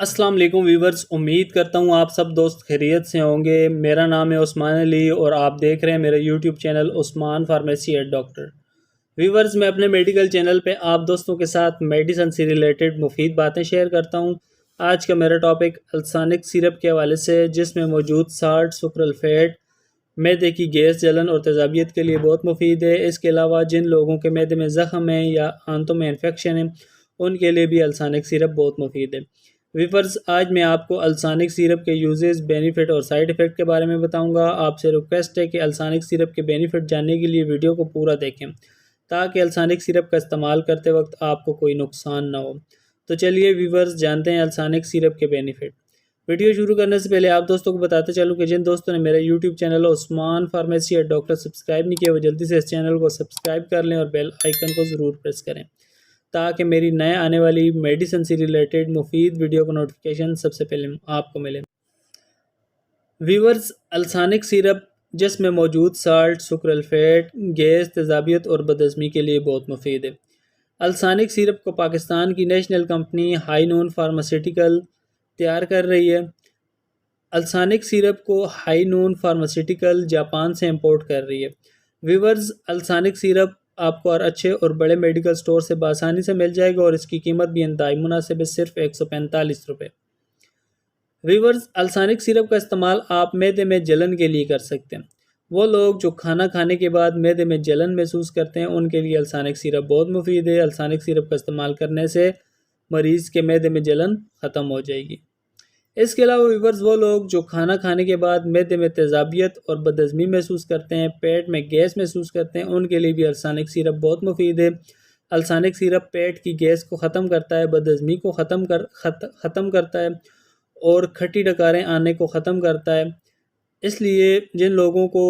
السلام علیکم ویورز، امید کرتا ہوں آپ سب دوست خیریت سے ہوں گے۔ میرا نام ہے عثمان علی اور آپ دیکھ رہے ہیں میرا YouTube channel Usman pharmacy at doctor. Viewers, میں اپنے میڈیکل چینل پہ آپ دوستوں کے ساتھ میڈیسن سے ریلیٹڈ مفید باتیں شیئر کرتا ہوں۔ آج کا میرا ٹاپک السانک سیرپ کے حوالے سے ہے، جس میں موجود سالٹ سکرل فیٹ معدے کی گیس، جلن اور تیزابیت کے لیے بہت مفید ہے۔ اس کے علاوہ جن لوگوں کے معدے میں زخم ہیں یا آنتوں میں انفیکشن ہے، ان کے لیے بھی السانک سیرپ بہت مفید ہے۔ ویورز، آج میں آپ کو السانک سیرپ کے یوزز، بینیفٹ اور سائیڈ ایفیکٹ کے بارے میں بتاؤں گا۔ آپ سے ریکویسٹ ہے کہ السانک سیرپ کے بینیفٹ جاننے کے لیے ویڈیو کو پورا دیکھیں تاکہ السانک سیرپ کا استعمال کرتے وقت آپ کو کوئی نقصان نہ ہو۔ تو چلیے ویورز، جانتے ہیں السانک سیرپ کے بینیفٹ۔ ویڈیو شروع کرنے سے پہلے آپ دوستوں کو بتاتے چلوں کہ جن دوستوں نے میرا YouTube channel Usman pharmacy at doctor subscribe نہیں کیا، وہ جلدی سے اس چینل کو سبسکرائب کر لیں اور بیل آئیکن کو ضرور پریس کریں تاکہ میری نئے آنے والی میڈیسن سے ریلیٹڈ مفید ویڈیو کا نوٹیفیکیشن سب سے پہلے آپ کو ملے۔ ویورز، السانک سیرپ جس میں موجود سالٹ، سکرل فیٹ، گیس، تیزابیت اور بدہضمی کے لیے بہت مفید ہے۔ السانک سیرپ کو پاکستان کی نیشنل کمپنی ہائی نون فارماسیوٹیکل تیار کر رہی ہے۔ السانک سیرپ کو ہائی نون فارماسیوٹیکل جاپان سے امپورٹ کر رہی ہے۔ ویورز، السانک سیرپ آپ کو اور اچھے اور بڑے میڈیکل سٹور سے بآسانی سے مل جائے گا اور اس کی قیمت بھی انتہائی مناسب ہے، صرف 145 روپے۔ ویورز، السانک سیرپ کا استعمال آپ معدے میں جلن کے لیے کر سکتے ہیں۔ وہ لوگ جو کھانا کھانے کے بعد معدے میں جلن محسوس کرتے ہیں، ان کے لیے السانک سیرپ بہت مفید ہے۔ السانک سیرپ کا استعمال کرنے سے مریض کے معدے میں جلن ختم ہو جائے گی۔ اس کے علاوہ ویورز، وہ لوگ جو کھانا کھانے کے بعد معدے میں تیزابیت اور بدہضمی محسوس کرتے ہیں، پیٹ میں گیس محسوس کرتے ہیں، ان کے لیے بھی السانک سیرپ بہت مفید ہے۔ السانک سیرپ پیٹ کی گیس کو ختم کرتا ہے، بدہضمی کو ختم کرتا ہے اور کھٹی ڈکاریں آنے کو ختم کرتا ہے۔ اس لیے جن لوگوں کو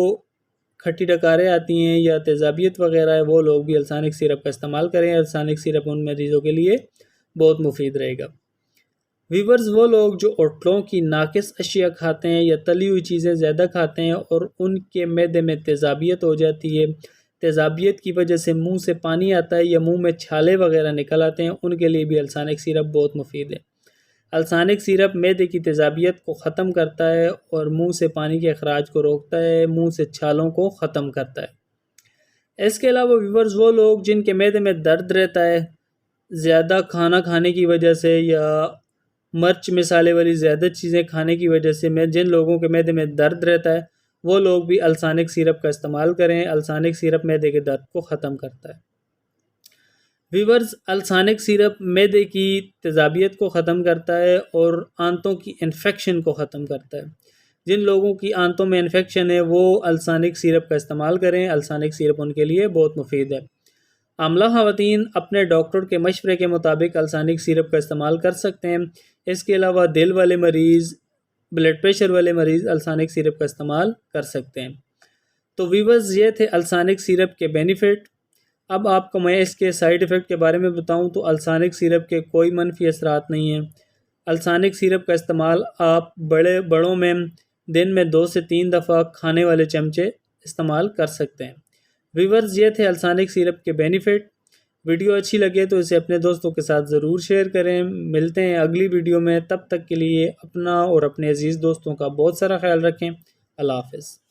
کھٹی ڈکاریں آتی ہیں یا تیزابیت وغیرہ ہے، وہ لوگ بھی السانک سیرپ کا استعمال کریں۔ السانک سیرپ ان مریضوں کے لیے بہت مفید رہے گا۔ ویورز، وہ لوگ جو ہوٹلوں کی ناقص اشیاء کھاتے ہیں یا تلی ہوئی چیزیں زیادہ کھاتے ہیں اور ان کے معدے میں تیزابیت ہو جاتی ہے، تیزابیت کی وجہ سے منہ سے پانی آتا ہے یا منہ میں چھالے وغیرہ نکل آتے ہیں، ان کے لیے بھی السانک سیرپ بہت مفید ہے۔ السانک سیرپ معدے کی تیزابیت کو ختم کرتا ہے اور منہ سے پانی کے اخراج کو روکتا ہے، منہ سے چھالوں کو ختم کرتا ہے۔ اس کے علاوہ ویورز، وہ لوگ جن کے معدے میں درد رہتا ہے زیادہ کھانا کھانے کی وجہ سے یا مرچ مسالے والی زیادہ چیزیں کھانے کی وجہ سے، جن لوگوں کے معدے میں درد رہتا ہے، وہ لوگ بھی السانک سیرپ کا استعمال کریں۔ السانک سیرپ معدے کے درد کو ختم کرتا ہے۔ ویورز، السانک سیرپ معدے کی تیزابیت کو ختم کرتا ہے اور آنتوں کی انفیکشن کو ختم کرتا ہے۔ جن لوگوں کی آنتوں میں انفیکشن ہے، وہ السانک سیرپ کا استعمال کریں۔ السانک سیرپ ان کے لیے بہت مفید ہے۔ حاملہ خواتین اپنے ڈاکٹر کے مشورے کے مطابق السانک سیرپ کا استعمال کر سکتے ہیں۔ اس کے علاوہ دل والے مریض، بلڈ پریشر والے مریض السانک سیرپ کا استعمال کر سکتے ہیں۔ تو ویورز، یہ تھے السانک سیرپ کے بینیفٹ۔ اب آپ کو میں اس کے سائیڈ ایفیکٹ کے بارے میں بتاؤں تو السانک سیرپ کے کوئی منفی اثرات نہیں ہیں۔ السانک سیرپ کا استعمال آپ بڑوں میں دن میں 2 سے 3 دفعہ کھانے والے چمچے استعمال کر سکتے ہیں۔ ویورز، یہ تھے السانک سیرپ کے بینیفٹ۔ ویڈیو اچھی لگے تو اسے اپنے دوستوں کے ساتھ ضرور شیئر کریں۔ ملتے ہیں اگلی ویڈیو میں، تب تک کے لیے اپنا اور اپنے عزیز دوستوں کا بہت سارا خیال رکھیں۔ اللہ حافظ۔